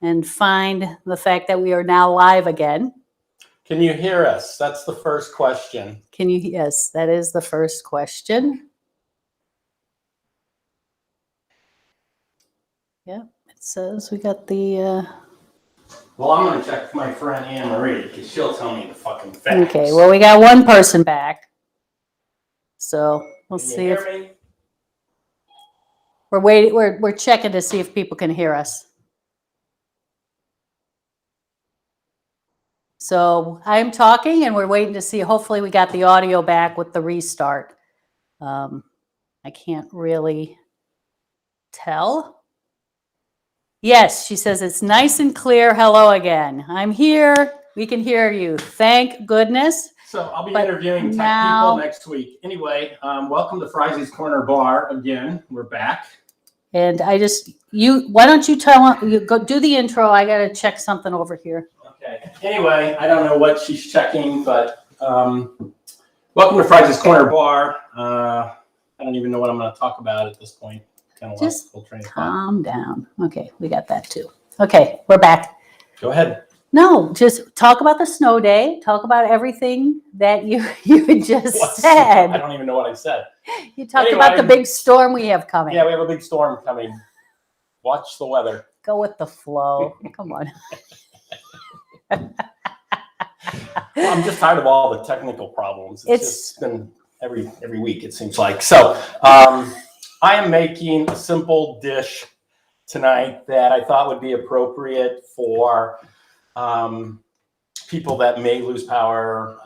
and find the fact that we are now live again. Can you hear us? That's the first question. Can you? Yes, that is the first question. Yep, it says we got the. Well, I'm going to check my friend Anne Marie because she'll tell me the fucking facts. Okay, well, we got one person back. So we'll Can you see hear if me? we're waiting. We're checking to see if people can hear us. So I'm talking, and we're waiting to see. Hopefully, we got the audio back with the restart. I can't really tell. Yes, she says it's nice and clear. Hello again. I'm here. We can hear you. Thank goodness. So I'll be But interviewing tech now- people next week. Anyway, welcome to Frizzy's Corner Bar again. We're back. And why don't you go do the intro? I got to check something over here. Okay. Anyway, I don't know what she's checking, but welcome to Frizzy's Corner Bar. I don't even know what I'm going to talk about at this point. Kind of Just lost the whole train of thought. calm down. Okay, we got that too. Okay, we're back. Go ahead. No, just talk about the snow day. Talk about everything that you just I said. don't even know what I said. You talked about the Anyway. big storm we have coming. Yeah, we have a big storm coming. Watch the weather. Go with the flow. Come on. Well, I'm just tired of all the technical problems. It's- Just been every week, it seems like. So I am making a simple dish tonight that I thought would be appropriate for people that may lose power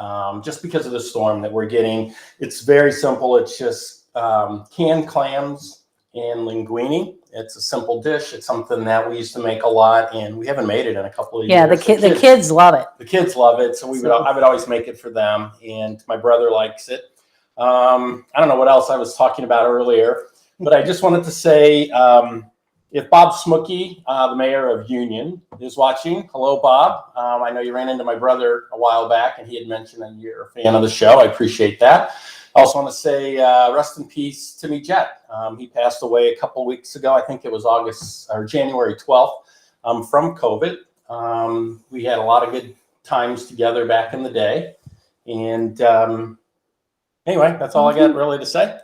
just because of the storm that we're getting. It's very simple. It's just canned clams and linguine. It's a simple dish. It's something that we used to make a lot, and we haven't made it in a couple of Yeah, years. the kids love it. The kids love it, so I would always make it for them, and my brother likes it. I don't know what else I was talking about earlier, but I just wanted to say, if Bob Smooky, the mayor of Union, is watching, hello, Bob. I know you ran into my brother a while back, and he had mentioned that you're a fan of the show. I appreciate that. I also want to say rest in peace, Timmy Jett. He passed away a couple weeks ago. I think it was January 12th from COVID. We had a lot of good times together back in the day. And anyway, that's all I got really to say.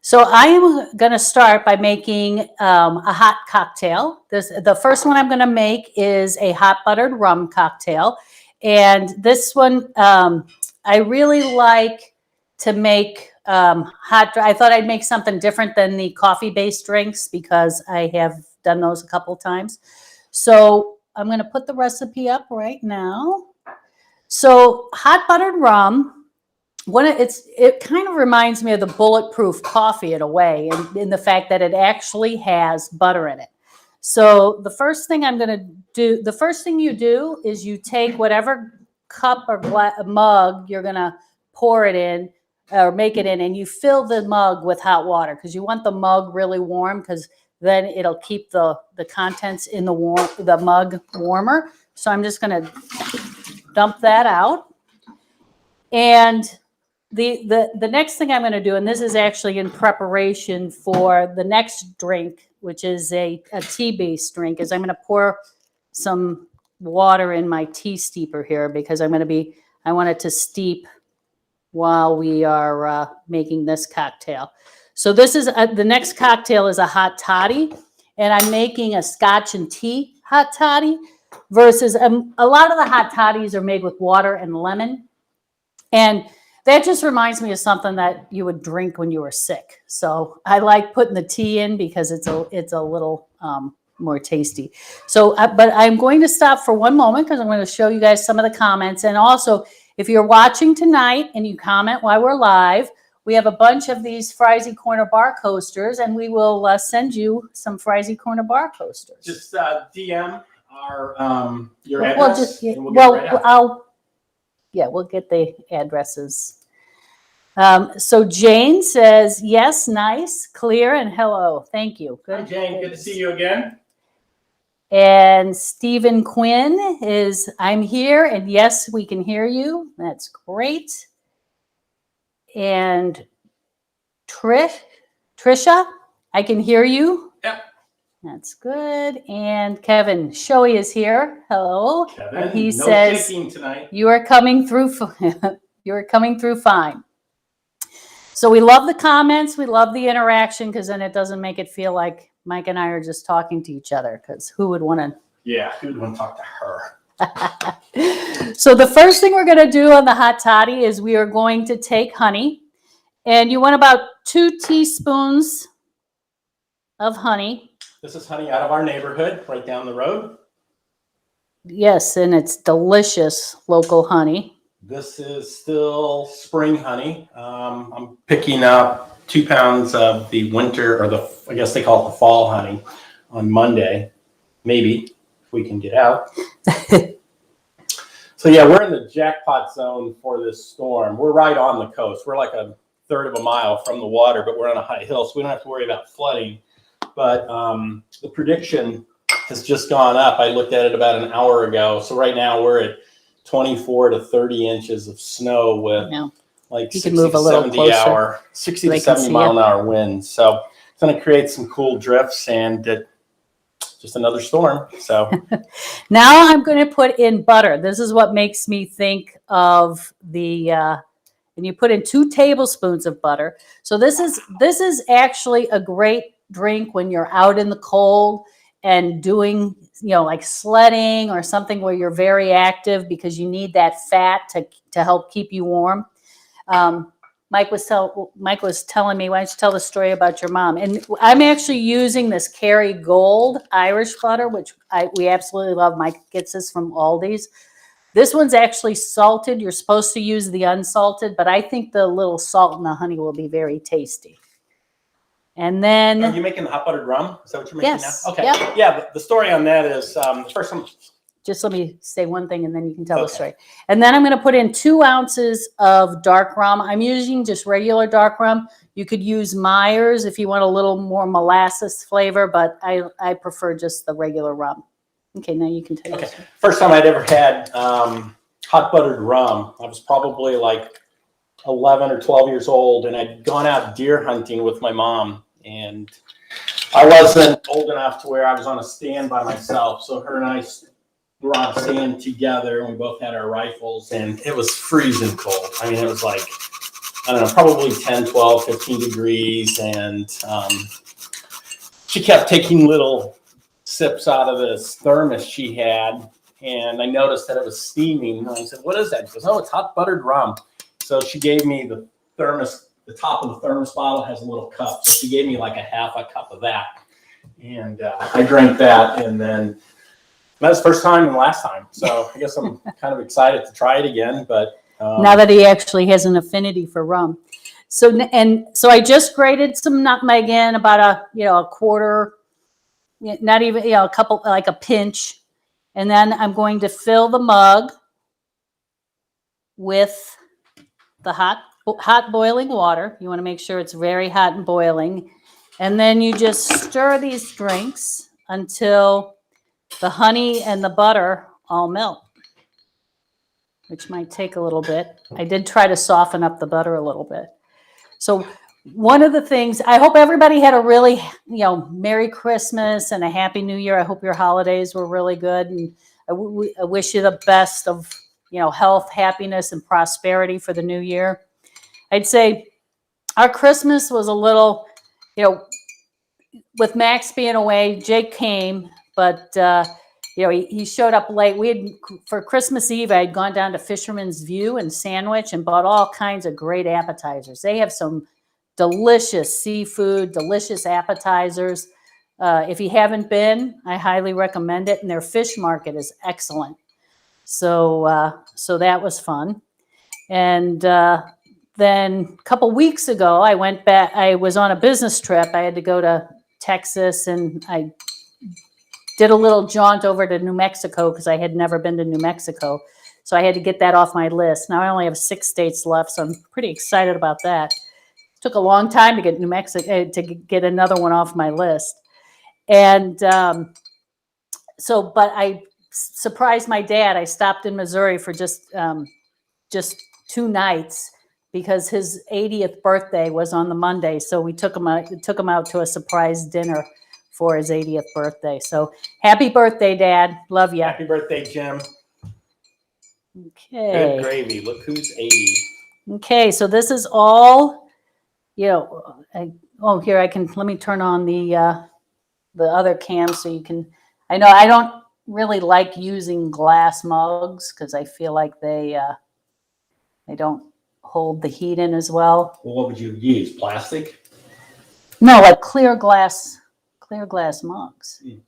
So I am going to start by making a hot cocktail. The first one I'm going to make is a hot buttered rum cocktail. And this one, I really like to make I thought I'd make something different than the coffee-based drinks because I have done those a couple times. So I'm going to put the recipe up right now. So hot buttered rum, it kind of reminds me of the bulletproof coffee in a way, in the fact that it actually has butter in it. So the first thing you do is you take whatever cup or mug you're going to pour it in or make it in, and you fill the mug with hot water because you want the mug really warm because then it'll keep the contents in the mug warmer. So I'm just going to dump that out. And the next thing I'm going to do, and this is actually in preparation for the next drink, which is a tea-based drink, is I'm going to pour some water in my tea steeper here because I want it to steep while we are making this cocktail. So this is the next cocktail is a hot toddy, and I'm making a scotch and tea hot toddy versus a lot of the hot toddies are made with water and lemon. And that just reminds me of something that you would drink when you were sick. So I like putting the tea in because it's a little more tasty. So, but I'm going to stop for one moment because I'm going to show you guys some of the comments. And also, if you're watching tonight and you comment while we're live, we have a bunch of these Frizzy Corner Bar coasters, and we will send you some Frizzy Corner Bar coasters. Just DM our your address. We'll get the addresses. So Jane says, yes, nice, clear, and hello. Thank you. Hi, Jane. Good to see you again. And Stephen Quinn is, I'm here, and yes, we can hear you. That's great. And Trisha, I can hear you. Yep. That's good. And Kevin Shoei is here. Hello. Kevin, And he no says, shaking tonight. you are coming through. You are coming through fine. So we love the comments. We love the interaction because then it doesn't make it feel like Mike and I are just talking to each other, because who would want to? Yeah, who would want to talk to her? So the first thing we're going to do on the hot toddy is we are going to take honey, and you want about 2 teaspoons of honey. This is honey out of our neighborhood, right down the road. Yes, and it's delicious local honey. This is still spring honey. I'm picking up 2 pounds of the winter, or I guess they call it the fall honey, on Monday, maybe, if we can get out. So yeah, we're in the jackpot zone for this storm. We're right on the coast. We're like a third of a mile from the water, but we're on a high hill, so we don't have to worry about flooding. But the prediction has just gone up. I looked at it about an hour ago. So right now we're at 24 to 30 inches of snow with like 60 to 70 hour, 60 to 70 mile an hour winds. So it's going to create some cool drifts and just another storm. So now I'm going to put in butter. This is what makes me think of the, and you put in 2 tablespoons of butter. So this is actually a great drink when you're out in the cold and doing, like sledding or something where you're very active, because you need that fat to help keep you warm. Mike was telling me, why don't you tell the story about your mom? And I'm actually using this Kerrygold Irish butter, which we absolutely love. Mike gets this from Aldi's. This one's actually salted. You're supposed to use the unsalted, but I think the little salt in the honey will be very tasty. And then, are you making the hot buttered rum? Is that what you're making yes, now? Okay. Yep. Yeah. The story on that is first time. Just let me say one thing and then you can tell the story. And then I'm going to put in 2 ounces of dark rum. I'm using just regular dark rum. You could use Myers if you want a little more molasses flavor, but I prefer just the regular rum. Okay, now you can tell. Okay. First time I'd ever had hot buttered rum. I was probably like 11 or 12 years old, and I'd gone out deer hunting with my mom. And I wasn't old enough to where I was on a stand by myself. So her and I were on a stand together, and we both had our rifles, and it was freezing cold. I mean, it was like, I don't know, probably 10, 12, 15 degrees. And she kept taking little sips out of this thermos she had. And I noticed that it was steaming. And I said, what is that? She goes, oh, it's hot buttered rum. So she gave me the thermos. The top of the thermos bottle has a little cup. So she gave me like a half a cup of that. And I drank that. And then that was the first time and last time. So I guess I'm kind of excited to try it again. But now that he actually has an affinity for rum. So I just grated some nutmeg in, about a quarter, not even, a couple, like a pinch. And then I'm going to fill the mug with the hot boiling water. You want to make sure it's very hot and boiling. And then you just stir these drinks until the honey and the butter all melt, which might take a little bit. I did try to soften up the butter a little bit. So one of the things, I hope everybody had a really, Merry Christmas and a Happy New Year. I hope your holidays were really good. And I wish you the best of, health, happiness, and prosperity for the new year. I'd say our Christmas was a little, with Max being away, Jake came, but, he showed up late. For Christmas Eve, I had gone down to Fisherman's View and Sandwich and bought all kinds of great appetizers. They have some delicious seafood, delicious appetizers. If you haven't been, I highly recommend it. And their fish market is excellent. So that was fun. And then a couple weeks ago, I went back. I was on a business trip. I had to go to Texas, and I did a little jaunt over to New Mexico because I had never been to New Mexico. So I had to get that off my list. Now I only have 6 states left, so I'm pretty excited about that. It took a long time to get New Mexico, to get another one off my list. And but I surprised my dad. I stopped in Missouri for just 2 nights because his 80th birthday was on the Monday. So we took him out to a surprise dinner for his 80th birthday. So happy birthday, Dad. Love ya. Happy birthday, Jim. Okay. Good gravy. Look who's 80. Okay, so this is all, you know, here let me turn on the other cam so you can, I know I don't really like using glass mugs because I feel like they don't hold the heat in as well. Well, what would you use? Plastic? No, like clear glass mugs. Mm.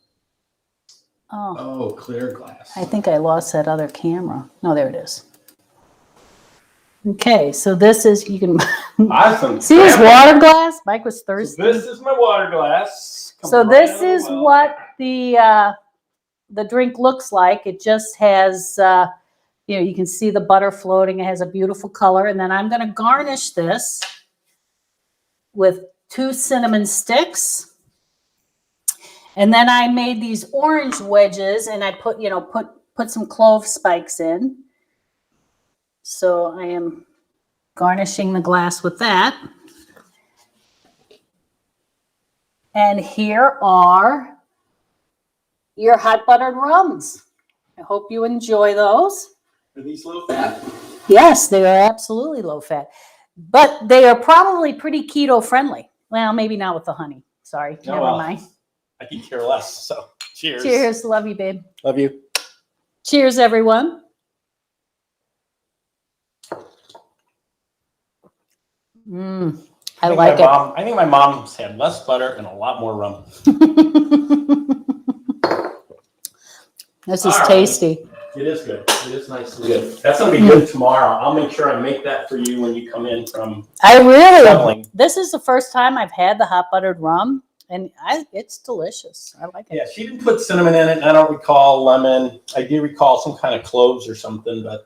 Oh, Oh, clear glass. I think I lost that other camera. No, there it is. Okay, so this is, you can Awesome. see his water glass? Mike was thirsty. So this is my water glass. So this is what the drink looks like. It just has, you can see the butter floating. It has a beautiful color. And then I'm going to garnish this with 2 cinnamon sticks. And then I made these orange wedges and I put some clove spikes in. So I am garnishing the glass with that. And here are your hot buttered rums. I hope you enjoy those. Are these low fat? Yes, they are absolutely low fat, but they are probably pretty keto friendly. Well, maybe not with the honey. Sorry, never mind. I could care less. So cheers. Cheers. Love you, babe. Love you. Cheers, everyone. I like it. I think my mom's had less butter and a lot more rum. This is tasty. It is good. It is nice and good. That's going to be good tomorrow. I'll make sure I make that for you when you come in from traveling. This is the first time I've had the hot buttered rum, and it's delicious. I like it. Yeah, she didn't put cinnamon in it. I don't recall lemon. I do recall some kind of cloves or something, but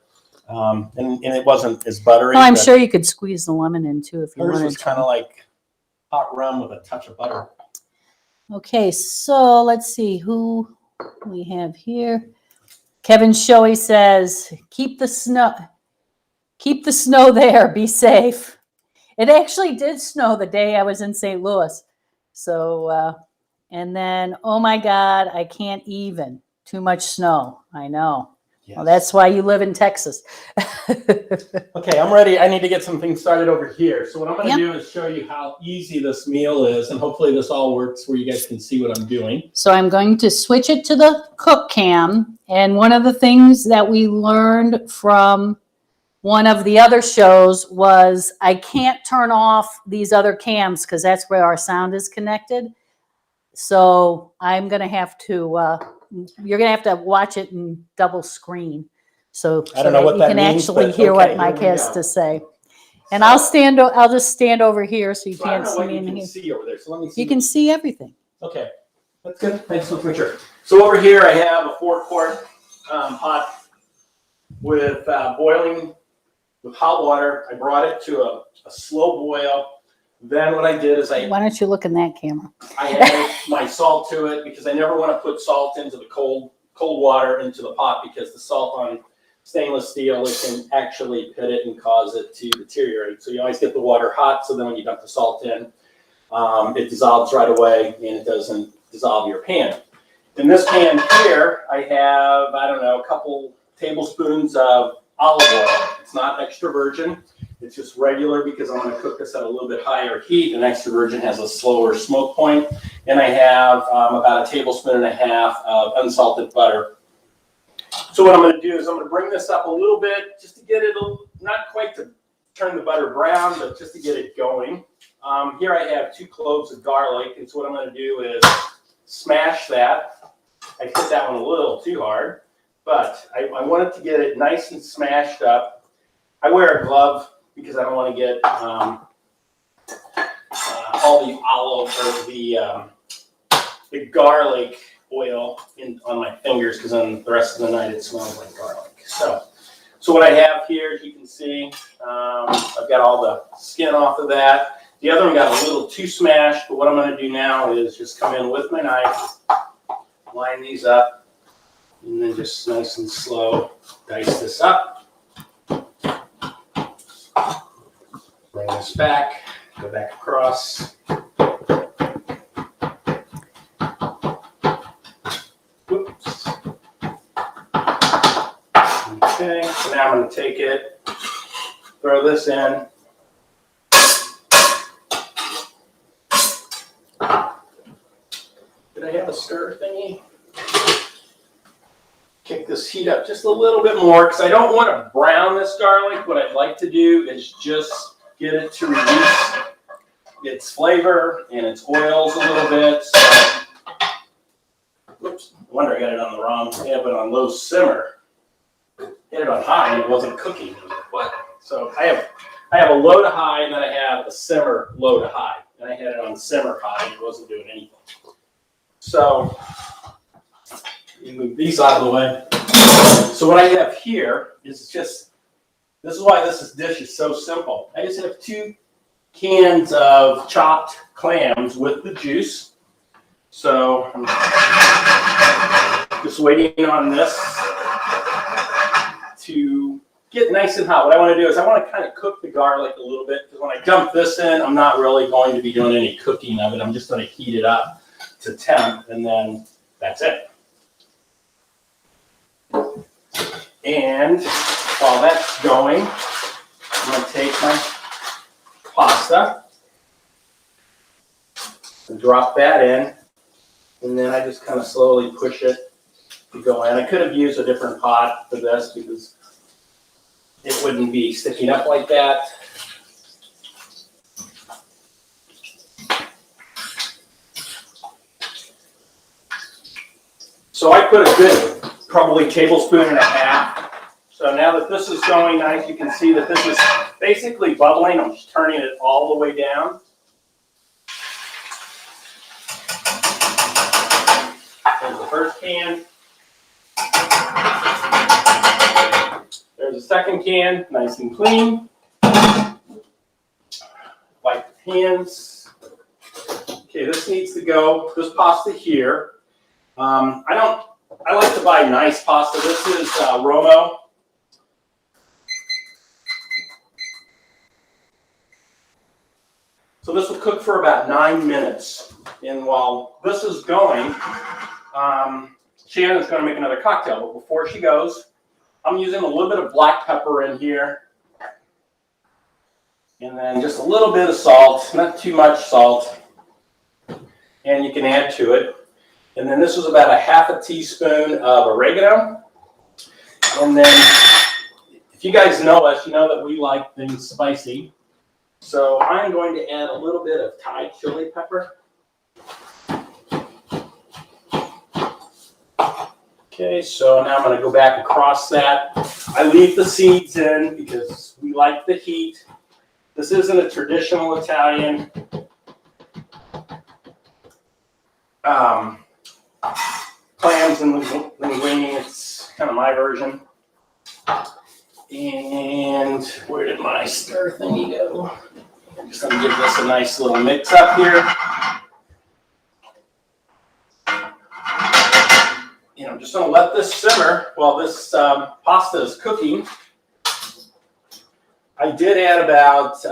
and it wasn't as buttery. Well, I'm sure you could squeeze the lemon in too if you wanted. Hers was kind of like hot rum with a touch of butter. Okay, so let's see who we have here. Kevin Shoei says, keep the snow there, be safe. It actually did snow the day I was in St. Louis. So, and then, oh my God, I can't even. Too much snow. I know. yes. Well, that's why you live in Texas. Okay, I'm ready. I need to get some things started over here. So what I'm going to do is show you how easy this meal is, and hopefully this all works where you guys can see what I'm doing. So I'm going to switch it to the cook cam. And one of the things that we learned from one of the other shows was I can't turn off these other cams because that's where our sound is connected. So I'm going to have to, you're going to have to watch it in double screen. So I don't know what that means, actually but hear okay, what Mike here we has go. to say. And I'll just stand over here so you So I don't can't know see what me you in can here. see over there. So let me see. You can see everything. Okay, that's good. Thanks for making sure. So over here I have a 4-quart pot with boiling with hot water. I brought it to a slow boil. Then what I did is Why don't you look in that camera? I added my salt to it because I never want to put salt into the cold water into the pot because the salt on stainless steel, it can actually pit it and cause it to deteriorate. So you always get the water hot, so then when you dump the salt in, it dissolves right away and it doesn't dissolve your pan. In this pan here, I have, I don't know, a couple tablespoons of olive oil. It's not extra virgin. It's just regular because I'm going to cook this at a little bit higher heat. An extra virgin has a slower smoke point. And I have about 1.5 tablespoons of unsalted butter. So what I'm going to do is I'm going to bring this up a little bit just to get it, not quite to turn the butter brown, but just to get it going. Here I have 2 cloves of garlic. And so what I'm going to do is smash that. I hit that one a little too hard, but I wanted to get it nice and smashed up. I wear a glove because I don't want to get all the olive or the garlic oil on my fingers, because then the rest of the night it smells like garlic. So what I have here, as you can see, I've got all the skin off of that. The other one got a little too smashed, but what I'm going to do now is just come in with my knife, line these up, and then just nice and slow dice this up. Bring this back, go back across. Okay, so now I'm going to take it, throw this in. Did I have a stir thingy? Kick this heat up just a little bit more because I don't want to brown this garlic. What I'd like to do is just get it to release its flavor and its oils a little bit. So, whoops, no wonder I got it on the wrong. I have it on low simmer. Hit it on high and it wasn't cooking. What? So I have a low to high and then I have a simmer low to high. And I had it on simmer high and it wasn't doing anything. So you move these out of the way. So what I have here is just, this is why this dish is so simple. I just have 2 cans of chopped clams with the juice. So I'm just waiting on this to get nice and hot. What I want to do is I want to kind of cook the garlic a little bit because when I dump this in, I'm not really going to be doing any cooking of it. I'm just going to heat it up to temp and then that's it. And while that's going, I'm going to take my pasta and drop that in, and then I just kind of slowly push it to go in. I could have used a different pot for this because it wouldn't be sticking up like that. So I put a good, probably tablespoon and a half. So now that this is going nice, you can see that this is basically bubbling. I'm just turning it all the way down. There's the first can. There's the second can, nice and clean. Wipe the hands. Okay, this needs to go, this pasta here. I like to buy nice pasta. This is Romo. So this will cook for about 9 minutes. And while this is going, Shannon's going to make another cocktail. But before she goes, I'm using a little bit of black pepper in here. And then just a little bit of salt, not too much salt. And you can add to it. And then this is about a ½ teaspoon of oregano. And then if you guys know us, you know that we like things spicy. So I'm going to add a little bit of Thai chili pepper. Okay, so now I'm going to go back across that. I leave the seeds in because we like the heat. This isn't a traditional Italian clams and linguine. It's kind of my version. And where did my stir thingy go? I'm just going to give this a nice little mix up here. And I'm just going to let this simmer while this pasta is cooking. I did add about,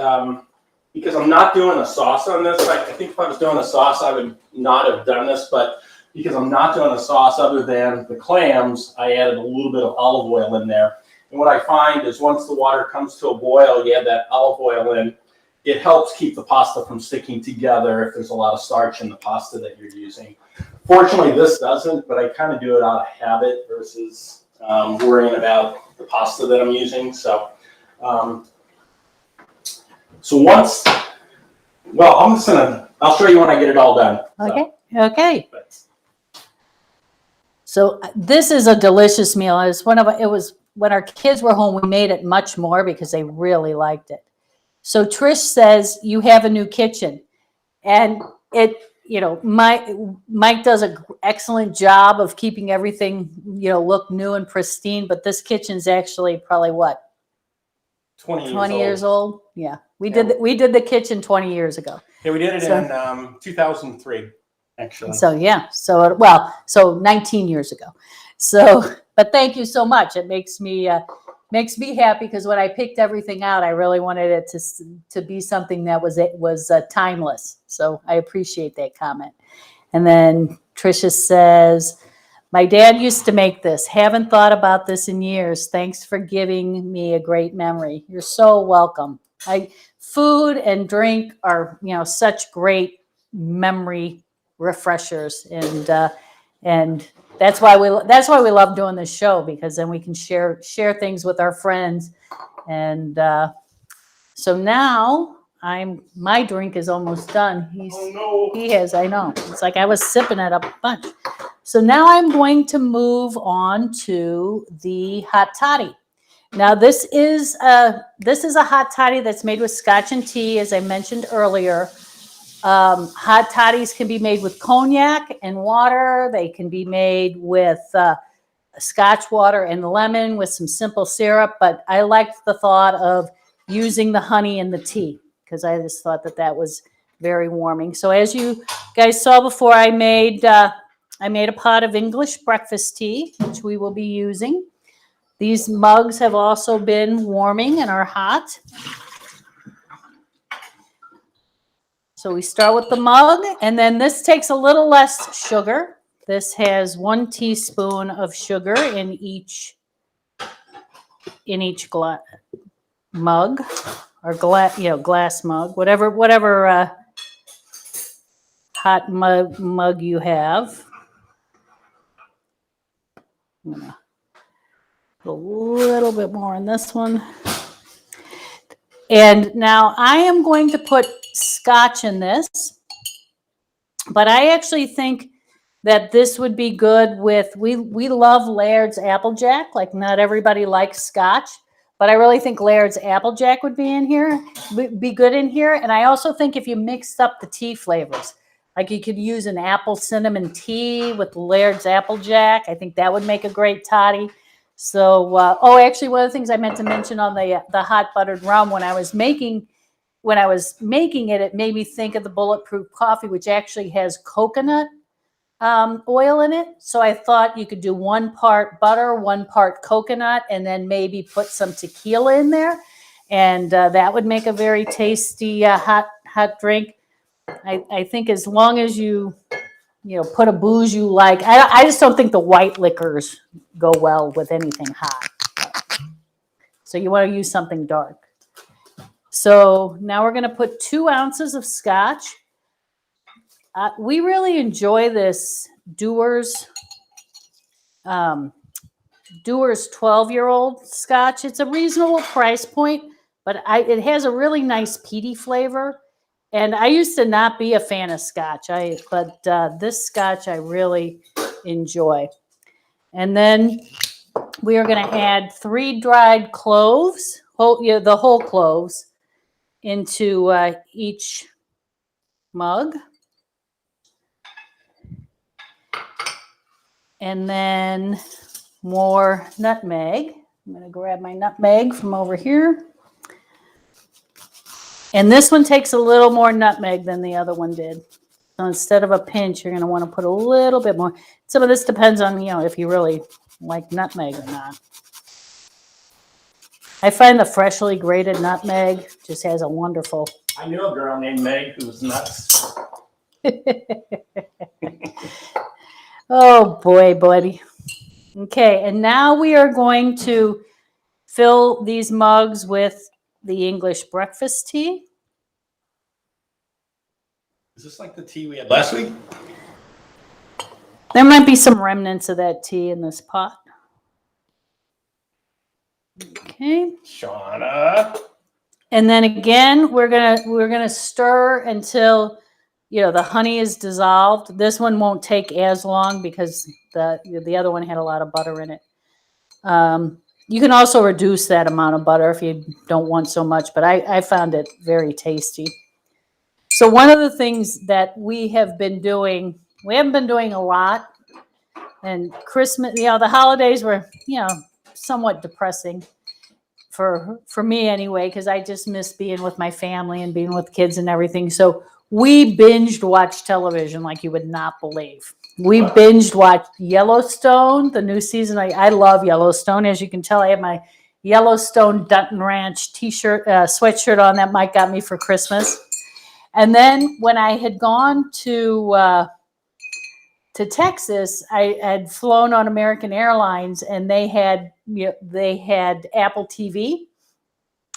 because I'm not doing a sauce on this. I think if I was doing a sauce, I would not have done this. But because I'm not doing a sauce other than the clams, I added a little bit of olive oil in there. And what I find is once the water comes to a boil, you add that olive oil in, it helps keep the pasta from sticking together if there's a lot of starch in the pasta that you're using. Fortunately, this doesn't, but I kind of do it out of habit versus worrying about the pasta that I'm using. So, once, well, I'll show you when I get it all done. Okay, okay. So this is a delicious meal. It was when our kids were home, we made it much more because they really liked it. So Trish says you have a new kitchen, and Mike does an excellent job of keeping everything, look new and pristine, but this kitchen's actually probably what? 20 years old? Yeah. We did the kitchen 20 years ago. Yeah, we did it in 2003. Actually. So 19 years ago. So, but thank you so much. It makes me happy because when I picked everything out, I really wanted it to be something that was timeless. So I appreciate that comment. And then Tricia says, My dad used to make this. Haven't thought about this in years. Thanks for giving me a great memory. You're so welcome. Food and drink are, such great memory refreshers, and that's why we love doing this show, because then we can share things with our friends. And so now my drink is almost done. He has, I know. It's like I was sipping it up a bunch. So now I'm going to move on to the hot toddy. Now this is a hot toddy that's made with scotch and tea, as I mentioned earlier. Hot toddies can be made with cognac and water. They can be made with scotch water and lemon with some simple syrup. But I liked the thought of using the honey in the tea, because I just thought that was very warming. So as you guys saw before, I made a pot of English breakfast tea, which we will be using. These mugs have also been warming and are hot. So we start with the mug, and then this takes a little less sugar. This has 1 teaspoon of sugar in each mug, or glass mug, whatever hot mug you have. I'm gonna put a little bit more in this one. And now I am going to put scotch in this, but I actually think that this would be good with, we love Laird's Applejack. Like, not everybody likes scotch, but I really think Laird's Applejack would be good in here. And I also think if you mixed up the tea flavors, like you could use an apple cinnamon tea with Laird's Applejack, I think that would make a great toddy. So, actually, one of the things I meant to mention on the hot buttered rum, when I was making it, it made me think of the Bulletproof Coffee, which actually has coconut oil in it. So I thought you could do 1 part butter, 1 part coconut, and then maybe put some tequila in there, and that would make a very tasty hot drink. I think as long as you put a booze you like. I just don't think the white liquors go well with anything hot. So you want to use something dark. So now we're going to put 2 ounces of scotch. We really enjoy this Dewar's 12-year-old scotch. It's a reasonable price point, but it has a really nice peaty flavor. And I used to not be a fan of scotch, but this scotch I really enjoy. And then we are going to add 3 dried cloves, the whole cloves, into each mug. And then more nutmeg. I'm going to grab my nutmeg from over here. And this one takes a little more nutmeg than the other one did. So instead of a pinch, you're going to want to put a little bit more. Some of this depends on, if you really like nutmeg or not. I find the freshly grated nutmeg just has a wonderful. I knew a girl named Meg who was nuts. Oh boy, buddy. Okay, and now we are going to fill these mugs with the English breakfast tea. Is this like the tea we had last week? There might be some remnants of that tea in this pot. Okay. Shauna. And then again, we're gonna stir until the honey is dissolved. This one won't take as long because the other one had a lot of butter in it. You can also reduce that amount of butter if you don't want so much, but I found it very tasty. So one of the things that we haven't been doing a lot, and Christmas, the holidays were, somewhat depressing for me anyway, because I just miss being with my family and being with kids and everything. So we binged watched television like you would not believe. We binged watched Yellowstone, the new season. I love Yellowstone. As you can tell, I have my Yellowstone Dutton Ranch t-shirt, sweatshirt on that Mike got me for Christmas. And then when I had gone to to Texas, I had flown on American Airlines, and they had Apple TV,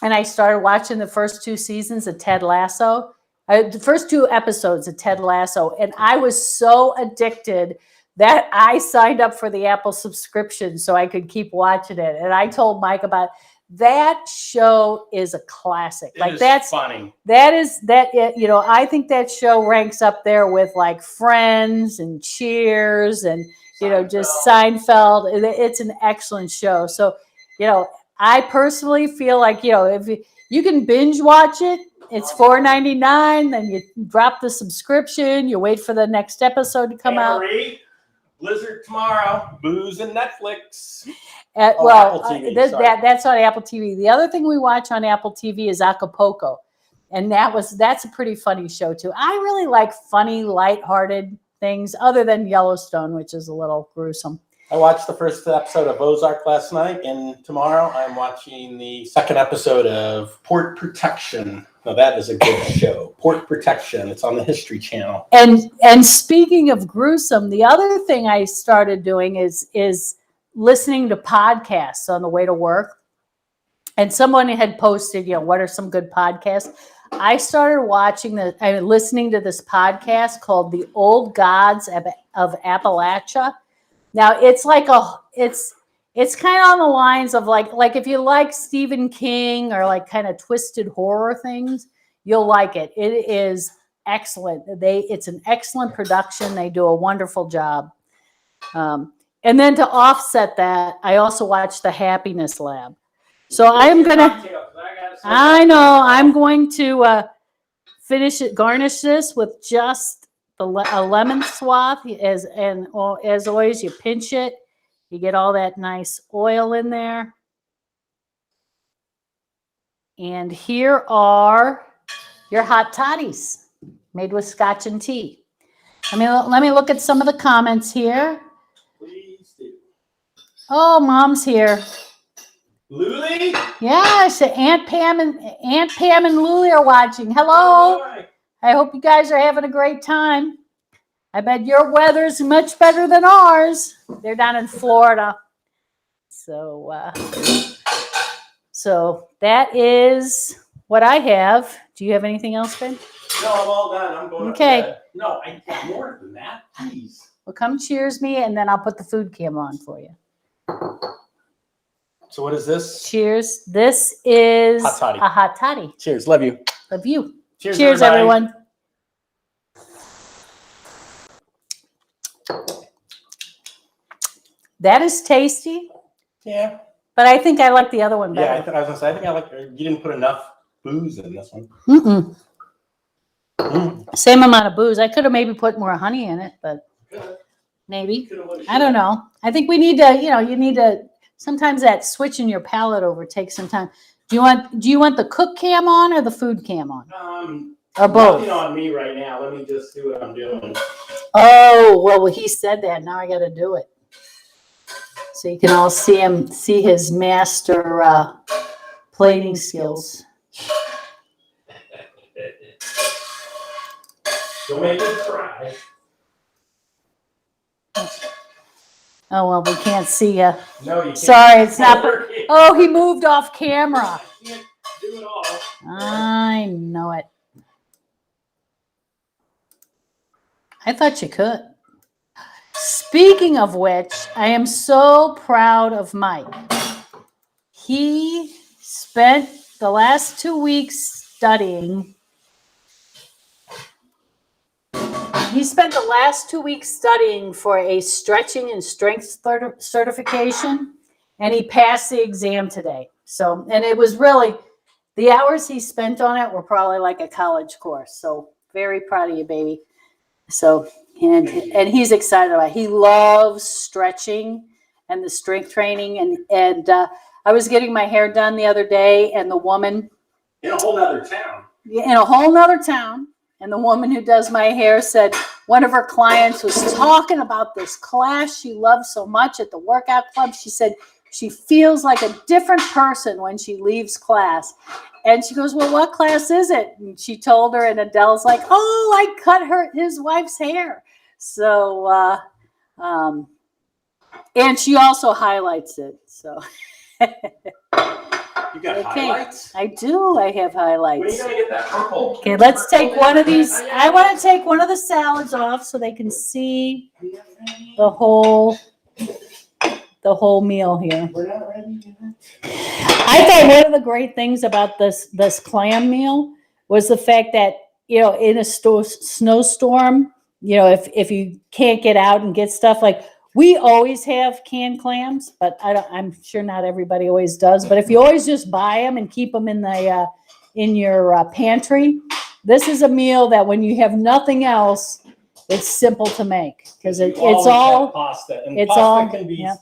and I started watching the first 2 seasons of Ted Lasso, the first 2 episodes of Ted Lasso, and I was so addicted that I signed up for the Apple subscription so I could keep watching it. And I told Mike about that show is a classic. That's funny. I think that show ranks up there with like Friends and Cheers and just Seinfeld. It's an excellent show. So, I personally feel like, if you can binge watch it, it's $4.99. Then you drop the subscription. You wait for the next episode to come out. Blizzard tomorrow. Booze and Netflix. Apple TV, that's on Apple TV. The other thing we watch on Apple TV is Acapulco, and that's a pretty funny show too. I really like funny, lighthearted things, other than Yellowstone, which is a little gruesome. I watched the first episode of Ozark last night, and tomorrow I'm watching the second episode of Port Protection. Now that is a good show. Port Protection. It's on the History Channel. And speaking of gruesome, the other thing I started doing is listening to podcasts on the way to work. And someone had posted, what are some good podcasts? I started listening to this podcast called The Old Gods of Appalachia. Now it's like it's kind of on the lines of like if you like Stephen King or like kind of twisted horror things, you'll like it. It is excellent. It's an excellent production. They do a wonderful job. And then to offset that, I also watched The Happiness Lab. So I'm going to garnish this with just a lemon swath. As always, you pinch it. You get all that nice oil in there. And here are your hot toddies made with scotch and tea. Let me look at some of the comments here. Please do. Oh, Mom's here. Luli? Yes, Aunt Pam and Luli are watching. Hello. Hi. I hope you guys are having a great time. I bet your weather's much better than ours. They're down in Florida. So that is what I have. Do you have anything else, Ben? No, I'm all done. I'm going Okay. to bed. No, I got more than that. Jeez. Well, come cheers me, and then I'll put the food cam on for you. So what is this? Cheers. This is Hot toddy. a hot toddy. Cheers. Love you. Love you. Cheers, everyone. That is tasty. Yeah. But I think I like the other one Yeah, better. I was going to say, I think I like, you didn't put enough booze in this one. Mm-mm. Mm. Same amount of booze. I could have maybe put more honey in it, but maybe. I don't know. I think we need to, you need to, sometimes that switching your palate over takes some time. Do you want the cook cam on or the food cam on? Or both? Nothing on me right now. Let me just do what I'm doing. Oh, well, he said that. Now I got to do it. So you can all see his master plating skills. Don't make me cry. Oh, well, we can't see you. No, you can't. Sorry, it's not. working. Oh, he moved off camera. I can't do it all. I know it. I thought you could. Speaking of which, I am so proud of Mike. He spent the last 2 weeks studying. He spent the last 2 weeks studying for a stretching and strength certification, and he passed the exam today. So, and it was really, the hours he spent on it were probably like a college course. So very proud of you, baby. So, and he's excited about it. He loves stretching and the strength training. And I was getting my hair done the other day, and the woman In a whole other town. in a whole nother town, and the woman who does my hair said one of her clients was talking about this class she loves so much at the workout club. She said she feels like a different person when she leaves class. And she goes, well, what class is it? And she told her, and Adele's like, oh, I cut his wife's hair. So, and she also highlights it. So You got Okay. highlights? I do. I have When are you highlights. gonna get that purple? Okay, let's take one of these. Oh, yeah. I want to take one of the salads off so they can see the whole meal here. We're not ready yet. I thought one of the great things about this clam meal was the fact that, you know, in a snowstorm, you know, if you can't get out and get stuff, like we always have canned clams, but I'm sure not everybody always does. But if you always just buy them and keep them in the in your pantry, this is a meal that when you have nothing else, it's simple to make because You it's always all have pasta, and it's pasta all- can be. yep.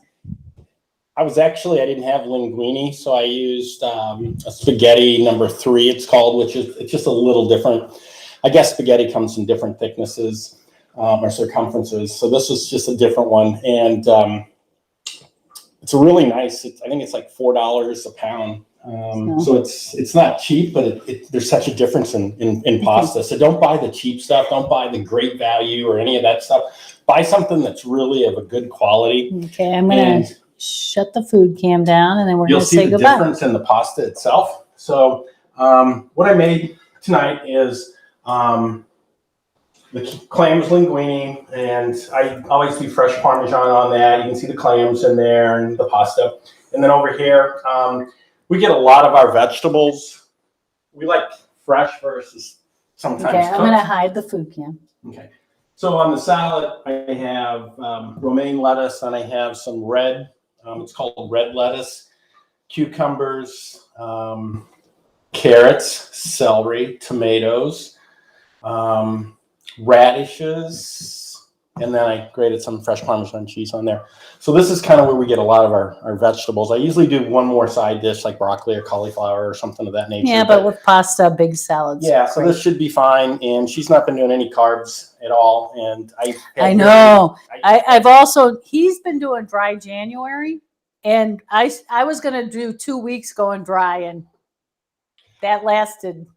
I didn't have linguine, so I used a spaghetti number 3. It's called, which is it's just a little different. I guess spaghetti comes in different thicknesses or circumferences, so this was just a different one, and it's a really nice. I think it's like $4 a pound. So it's not cheap, but there's such a difference in pasta. So don't buy the cheap stuff. Don't buy the great value or any of that stuff. Buy something that's really of a good quality. Okay, I'm gonna And shut the food cam down and then we're you'll gonna see say the goodbye. difference in the pasta itself. So what I made tonight is the clams linguine, and I always do fresh Parmesan on that. You can see the clams in there and the pasta. And then over here, we get a lot of our vegetables. We like fresh versus sometimes Okay, I'm cooked. gonna hide the food cam. Okay. So on the salad, I have romaine lettuce, and I have some red. It's called red lettuce, cucumbers, carrots, celery, tomatoes, radishes, and then I grated some fresh Parmesan cheese on there. So this is kind of where we get a lot of our vegetables. I usually do one more side dish like broccoli or cauliflower or something of that nature. Yeah, but with pasta, big salads. Yeah, so this should be fine. And she's not been doing any carbs at all. And I know. I've also, he's been doing dry January, and I was gonna do 2 weeks going dry, and that lasted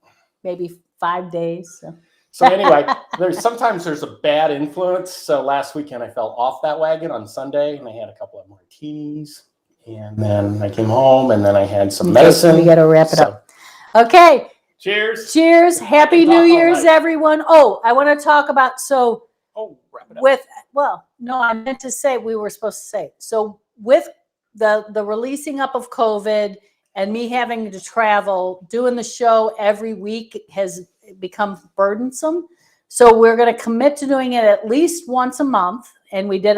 maybe 5 days. So anyway, sometimes there's a bad influence. So last weekend I fell off that wagon on Sunday, and I had a couple of martinis, and then I came home, and then I had some medicine. We got to wrap it up. Okay. Cheers. Cheers. Happy New Year's, everyone. Oh, I want to talk about Wrap it up. no, I meant to say we were supposed to say. So with the releasing up of COVID and me having to travel, doing the show every week has become burdensome. So we're going to commit to doing it at least once a month. And we did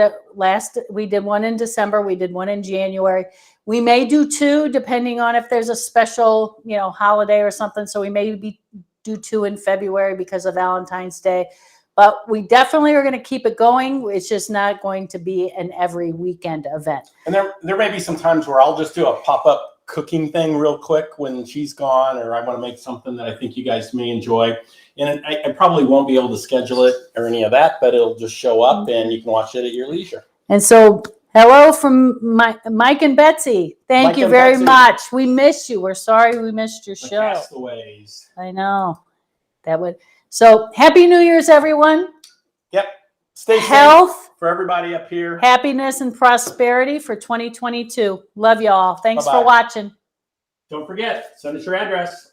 we did one in December. We did one in January. We may do 2 depending on if there's a special, holiday or something. So we may do 2 in February because of Valentine's Day. But we definitely are going to keep it going. It's just not going to be an every weekend event. And there may be some times where I'll just do a pop-up cooking thing real quick when she's gone, or I want to make something that I think you guys may enjoy. And I probably won't be able to schedule it or any of that, but it'll just show up and you can watch it at your leisure. And so, hello from Mike and Betsy. Thank you very much. We miss you. We're sorry we missed your show. Castaways. I know. So, Happy New Year's, everyone. Yep. Stay Health, safe for everybody up here. happiness, and prosperity for 2022. Love y'all. Thanks for watching. Don't forget, send us your address.